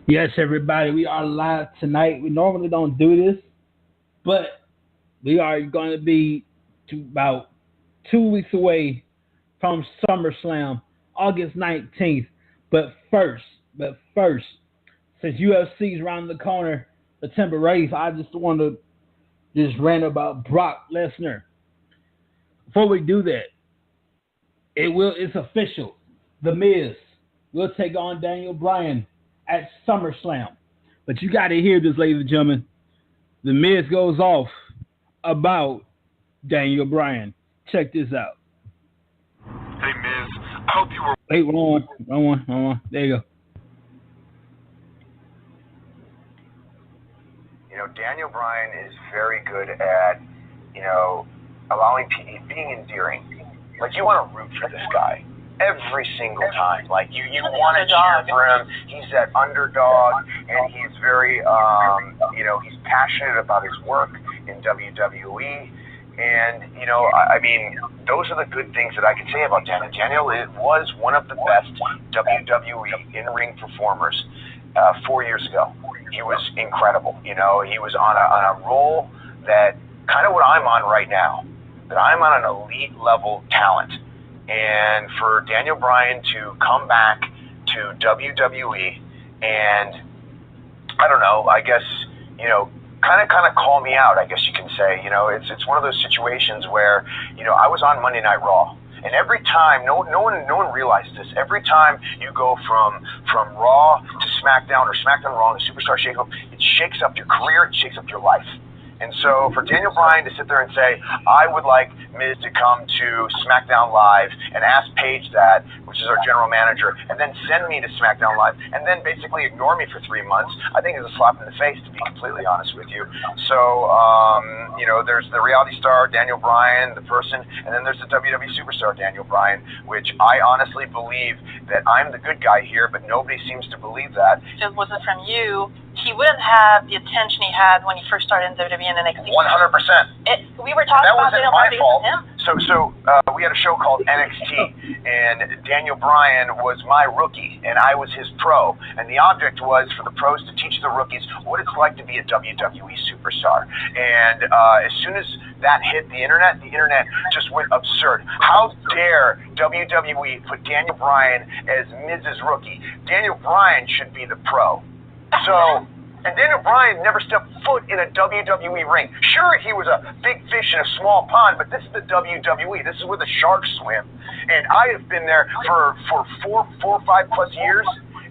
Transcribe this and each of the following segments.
Yes, everybody, we are live tonight. We normally don't do this, but we are going to be about 2 weeks away from Summerslam, August 19th. But first, but first, since UFC is around the corner, September 8th, I just want to just rant about Brock Lesnar. Before we do that, it's official. The Miz will take on Daniel Bryan at SummerSlam. But you got to hear this, ladies and gentlemen. The Miz goes off about Daniel Bryan. Check this out. Hey Miz, I hope you were. Wait, wrong one. There you go. Daniel Bryan is very good at, allowing being endearing. Like, you want to root for this guy every single time. Like, you want to cheer for him. He's that underdog, and he's very, he's passionate about his work in WWE. And, those are the good things that I can say about Daniel. Daniel was one of the best WWE in-ring performers 4 years ago. He was incredible. He was on a roll that kind of what I'm on right now, that I'm on an elite level talent. And for Daniel Bryan to come back to WWE and, I don't know, I guess, kind of call me out, I guess you can say. It's one of those situations where, I was on Monday Night Raw. And every time, no one realized this. Every time you go from Raw to SmackDown or SmackDown Raw to Superstar Shake-Up, it shakes up your career, it shakes up your life. And so for Daniel Bryan to sit there and say, I would like Miz to come to SmackDown Live and ask Paige that, which is our general manager, and then send me to SmackDown Live, and then basically ignore me for 3 months, I think is a slap in the face, to be completely honest with you. So, there's the reality star, Daniel Bryan, the person, and then there's the WWE superstar, Daniel Bryan, which I honestly believe that I'm the good guy here, but nobody seems to believe that. If it wasn't from you, he wouldn't have the attention he had when he first started in WWE and NXT. 100%. We were talking about that Daniel wasn't my fault. Him. So we had a show called NXT, and Daniel Bryan was my rookie, and I was his pro. And the object was for the pros to teach the rookies what it's like to be a WWE superstar. And as soon as that hit the internet just went absurd. How dare WWE put Daniel Bryan as Miz's rookie? Daniel Bryan should be the pro. And Daniel Bryan never stepped foot in a WWE ring. Sure, he was a big fish in a small pond, but this is the WWE. This is where the sharks swim. And I have been there for 4 or 5 plus years.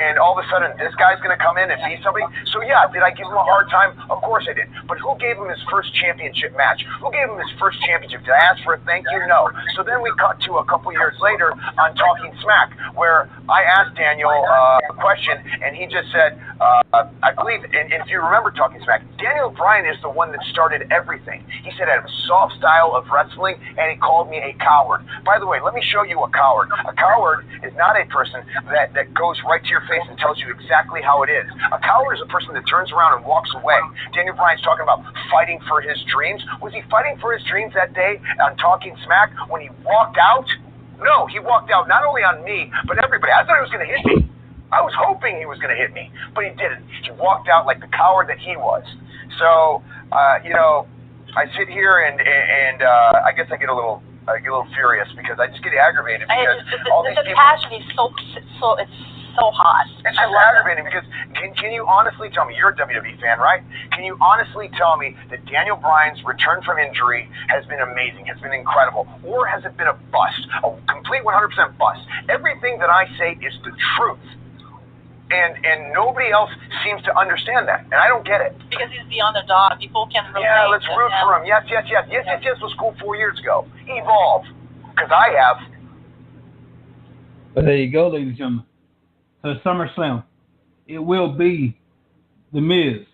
And all of a sudden, this guy's going to come in and be somebody. So yeah, did I give him a hard time? Of course I did. But who gave him his first championship match? Who gave him his first championship? Did I ask for a thank you? No. So then we cut to a couple years later on Talking Smack, where I asked Daniel a question, and he just said, I believe, and if you remember Talking Smack, Daniel Bryan is the one that started everything. He said I have a soft style of wrestling, and he called me a coward. By the way, let me show you a coward. A coward is not a person that goes right to your face and tells you exactly how it is. A coward is a person that turns around and walks away. Daniel Bryan's talking about fighting for his dreams. Was he fighting for his dreams that day on Talking Smack when he walked out? No, he walked out not only on me, but everybody. I thought he was going to hit me. I was hoping he was going to hit me, but he didn't. He walked out like the coward that he was. So, I sit here and I guess I get a little furious because I just get aggravated because all these people. The passion is so hot. It's just aggravating because can you honestly tell me, you're a WWE fan, right? Can you honestly tell me that Daniel Bryan's return from injury has been amazing, has been incredible, or has it been a bust, a complete 100% bust? Everything that I say is the truth. And nobody else seems to understand that, and I don't get it. Because he's the underdog. People can relate. Yeah, let's root for him. Yes was cool 4 years ago. Evolve, because I have. But there you go, ladies and gentlemen. So SummerSlam, it will be The Miz.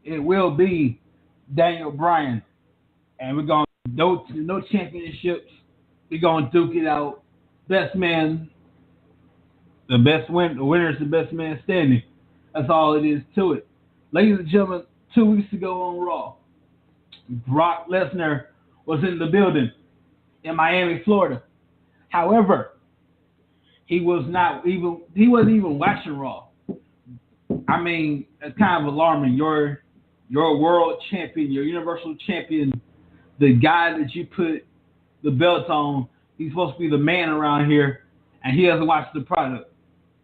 It will be Daniel Bryan. And we're going no championships. We're going to duke it out. Best man, the winner is the best man standing. That's all it is to it. Ladies and gentlemen, 2 weeks ago on Raw, Brock Lesnar was in the building in Miami, Florida. However, he wasn't even watching Raw. I mean, it's kind of alarming. You're a world champion, you're a universal champion, the guy that you put the belt on, he's supposed to be the man around here, and he doesn't watch the product.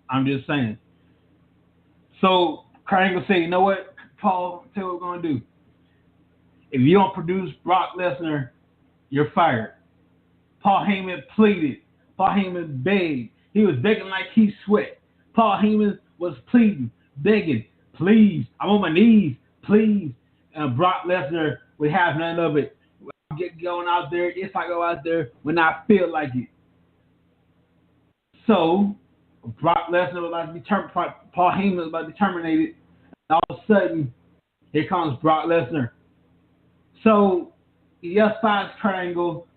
I'm just saying. So Kurt Angle said, you know what, Paul, tell you what we're going to do. If you don't produce Brock Lesnar, you're fired. Paul Heyman pleaded. Paul Heyman begged. He was begging like he sweat. Paul Heyman was pleading, begging, please, I'm on my knees, please. And Brock Lesnar would have none of it. I'm going out there, if I go out there, when I feel like it. So, Brock Lesnar was about to be Paul Heyman was about to be terminated. And all of a sudden, here comes Brock Lesnar. So, yes, five Triangle,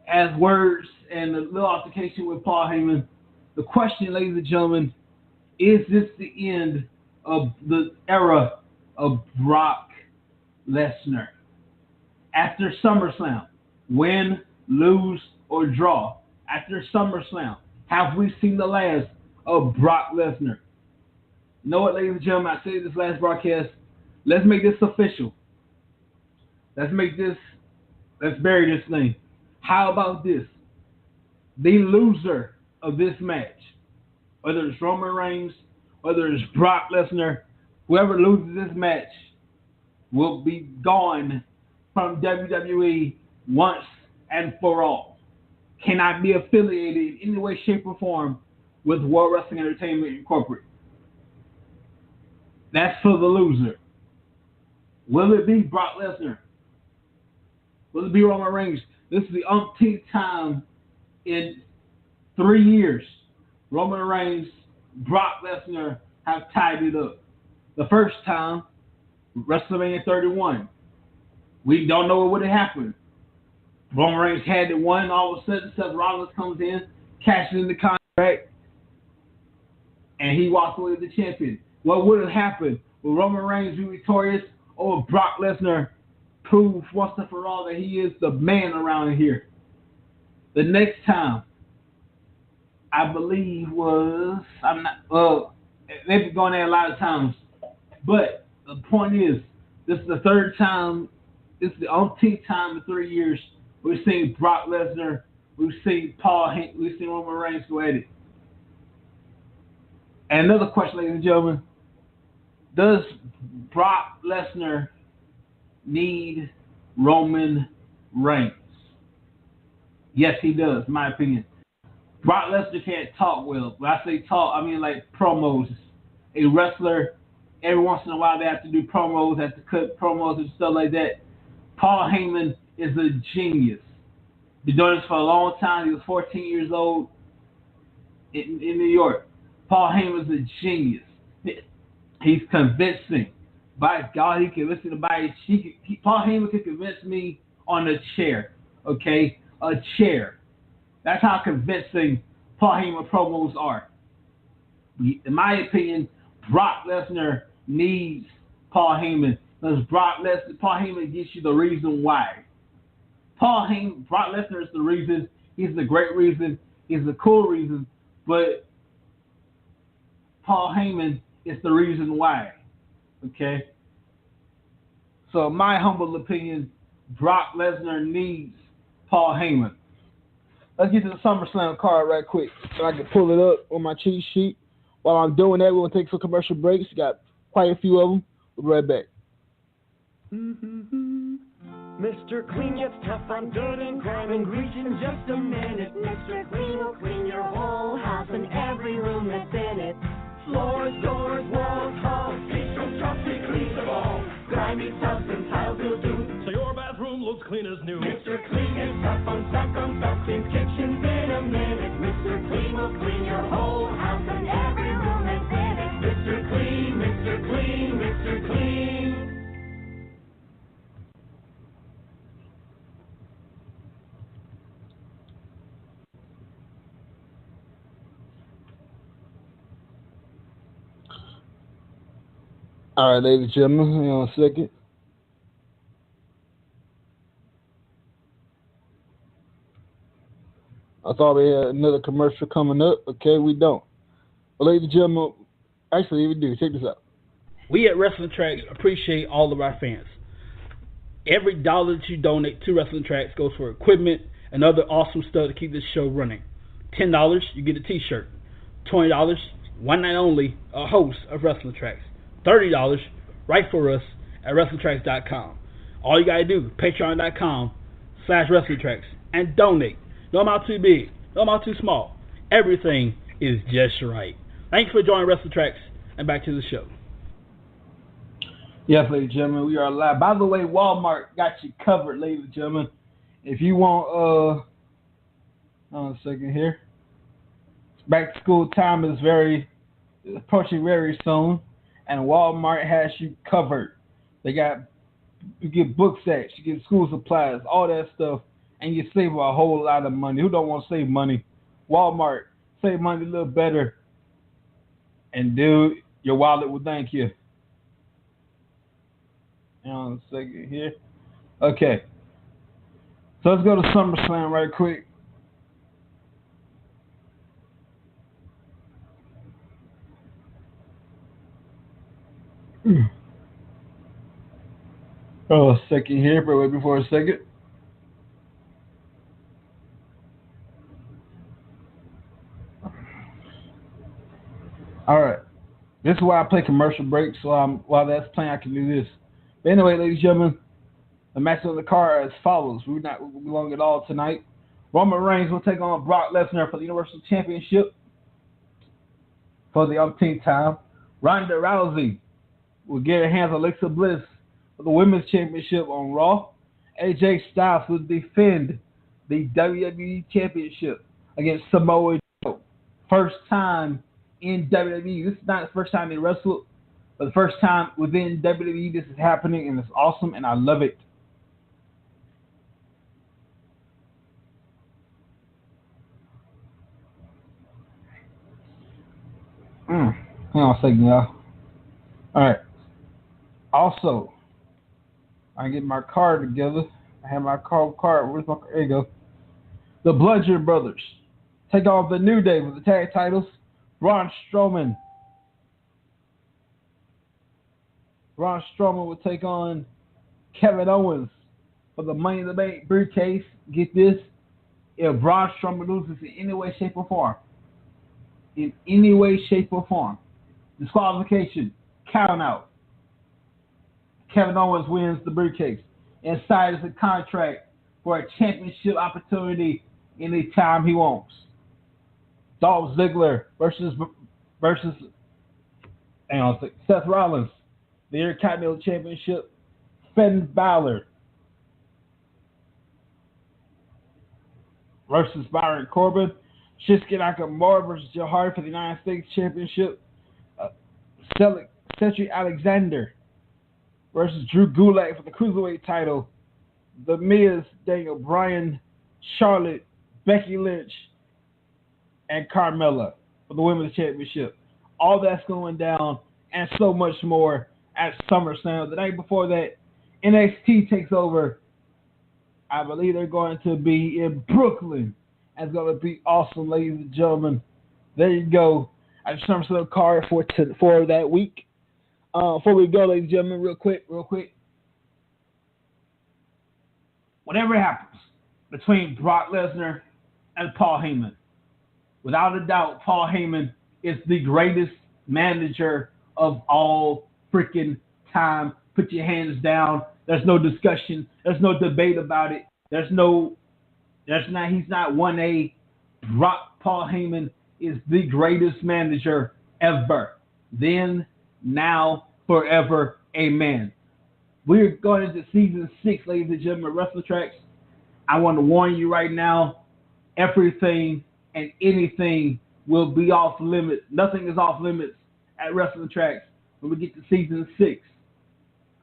as words and a little altercation with Paul Heyman. The question, ladies and gentlemen, is this the end of the era of Brock Lesnar? After SummerSlam, win, lose, or draw, after SummerSlam, have we seen the last of Brock Lesnar? You know what, ladies and gentlemen, I said this last broadcast, let's make this official. Let's bury this thing. How about this? The loser of this match, whether it's Roman Reigns, whether it's Brock Lesnar, whoever loses this match will be gone from WWE once and for all. Cannot be affiliated in any way, shape, or form with World Wrestling Entertainment Incorporated. That's for the loser. Will it be Brock Lesnar? Will it be Roman Reigns? This is the umpteenth time in 3 years Roman Reigns, Brock Lesnar have tied it up. The first time, WrestleMania 31. We don't know what would have happened. Roman Reigns had it won, all of a sudden Seth Rollins comes in, cashes in the contract, and he walks away with the champion. What would have happened? Will Roman Reigns be victorious, or will Brock Lesnar prove once and for all that he is the man around here? The next time, I believe they've been going there a lot of times, but the point is, this is the third time, this is the umpteenth time in 3 years we've seen Brock Lesnar, we've seen we've seen Roman Reigns go at it. And another question, ladies and gentlemen, does Brock Lesnar need Roman Reigns? Yes, he does, in my opinion. Brock Lesnar can't talk well. When I say talk, I mean like promos. A wrestler, every once in a while they have to do promos, have to cut promos and stuff like that. Paul Heyman is a genius. Been doing this for a long time. He was 14 years old in New York. Paul Heyman is a genius. He's convincing. By God, he can listen to Paul Heyman can convince me on a chair. Okay? A chair. That's how convincing Paul Heyman promos are. In my opinion, Brock Lesnar needs Paul Heyman because Paul Heyman gives you the reason why. Brock Lesnar is the reason. He's the great reason. He's the cool reason. But Paul Heyman is the reason why. Okay? So, in my humble opinion, Brock Lesnar needs Paul Heyman. Let's get to the SummerSlam card right quick so I can pull it up on my cheat sheet. While I'm doing that, we're going to take some commercial breaks. We got quite a few of them. We'll be right back. Mr. Clean gets tough on dirt and grime and grease in just a minute. Mr. Clean will clean your whole house and every room that's in it. Floors, doors, walls, halls, seats from trucks, he cleans them all. Grimy tubs and tiles will do, so your bathroom looks clean as new. Mr. Clean gets tough on stuff, cleans kitchens in a minute. Mr. Clean will clean your whole house and every room that's in it. Mr. Clean, Mr. Clean, Mr. Clean. All right, ladies and gentlemen, hang on a second. I thought we had another commercial coming up. Okay, we don't. Well, ladies and gentlemen, Actually, we do. Check this out. We at Wrestling Tracks appreciate all of our fans. Every dollar that you donate to Wrestling Tracks goes for equipment and other awesome stuff to keep this show running. $10, you get a t-shirt. $20, one night only, a host of Wrestling Tracks. $30, right for us at WrestlingTracks.com. All you gotta do, Patreon.com/WrestlingTracks, and donate. No amount too big, no amount too small. Everything is just right. Thanks for joining Wrestling Tracks, and back to the show. Yes, ladies and gentlemen, we are live. By the way, Walmart got you covered, ladies and gentlemen. If you want, hold on a second here. Back to school time is approaching very soon, and Walmart has you covered. You get book sacks, you get school supplies, all that stuff, and you save a whole lot of money. Who don't want to save money? Walmart, save money a little better, and dude, your wallet will thank you. Hang on a second here. Okay. So let's go to SummerSlam right quick. Oh, a second here. But wait before a second. All right. This is why I play commercial breaks. So while that's playing, I can do this. But anyway, ladies and gentlemen, the match on the card as follows. We're not long at all tonight. Roman Reigns will take on Brock Lesnar for the Universal Championship for the umpteenth time. Ronda Rousey will get her hands on Alexa Bliss for the Women's Championship on Raw. AJ Styles will defend the WWE Championship against Samoa Joe. First time in WWE. This is not the first time they wrestled, but the first time within WWE this is happening, and it's awesome, and I love it. Hang on a second, y'all. All right. Also, I get my card together. I have my card. Where's my card? There you go. The Bludgeon Brothers take on the New Day with the tag titles. Braun Strowman will take on Kevin Owens for the Money in the Bank briefcase. Get this. If Braun Strowman loses in any way, shape, or form, disqualification, count out, Kevin Owens wins the briefcase and signs a contract for a championship opportunity anytime he wants. Dolph Ziggler versus Seth Rollins, the Intercontinental Championship. Finn Balor versus Baron Corbin. Shinsuke Nakamura versus Jeff Hardy for the United States Championship. Cedric Alexander versus Drew Gulak for the Cruiserweight title. The Miz, Daniel Bryan, Charlotte, Becky Lynch, and Carmella for the Women's Championship. All that's going down and so much more at SummerSlam. The night before that, NXT takes over. I believe they're going to be in Brooklyn. It's going to be awesome, ladies and gentlemen. There you go. I just SummerSlam card for that week. Before we go, ladies and gentlemen, real quick. Whatever happens between Brock Lesnar and Paul Heyman, without a doubt, Paul Heyman is the greatest manager of all freaking time. Put your hands down. There's no discussion. There's no debate about it. He's not 1A. Paul Heyman is the greatest manager ever. Then, now, forever, amen. We're going into season 6, ladies and gentlemen, Wrestling Tracks. I want to warn you right now, everything and anything will be off limits. Nothing is off limits at Wrestling Tracks when we get to season 6.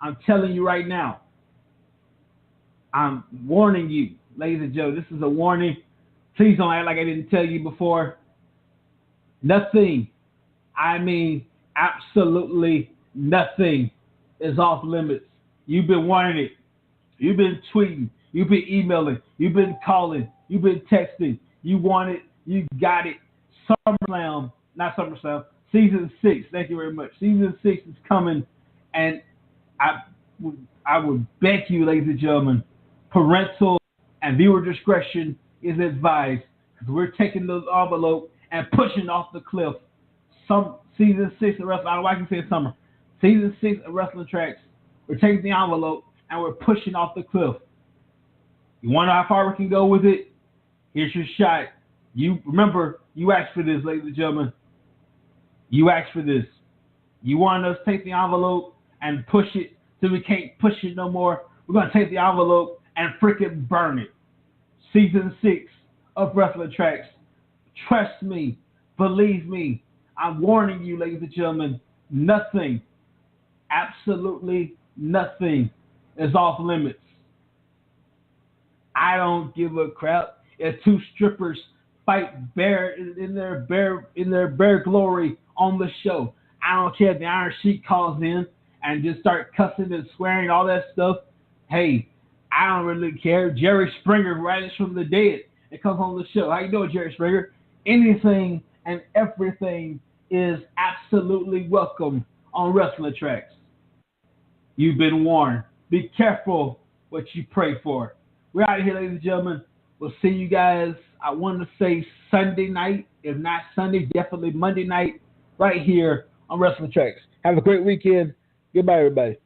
I'm telling you right now. I'm warning you, ladies and gentlemen. This is a warning. Please don't act like I didn't tell you before. Nothing, I mean absolutely nothing is off limits. You've been wanting it. You've been tweeting. You've been emailing. You've been calling. You've been texting. You want it. You got it. Summerslam, Season 6, thank you very much. Season 6 is coming, and I would beg you, ladies and gentlemen, parental and viewer discretion is advised, because we're taking those envelope and pushing off the cliff. Season 6 of Wrestling, I don't know why I can say it summer. Season 6 of Wrestling Tracks, we're taking the envelope and we're pushing off the cliff. You want to know how far we can go with it? Here's your shot. You remember, you asked for this, ladies and gentlemen. You asked for this. You want us to take the envelope and push it till we can't push it no more. We're going to take the envelope and freaking burn it. Season 6 of Wrestling Tracks. Trust me. Believe me. I'm warning you, ladies and gentlemen. Nothing, absolutely nothing is off limits. I don't give a crap if two strippers fight bare in their bare glory on the show. I don't care if the Iron Sheik calls in and just start cussing and swearing, all that stuff. Hey, I don't really care. Jerry Springer rises from the dead and comes on the show. How you doing, Jerry Springer? Anything and everything is absolutely welcome on Wrestling Tracks. You've been warned. Be careful what you pray for. We're out of here, ladies and gentlemen. We'll see you guys, I want to say Sunday night. If not Sunday, definitely Monday night, right here on Wrestling Tracks. Have a great weekend. Goodbye, everybody.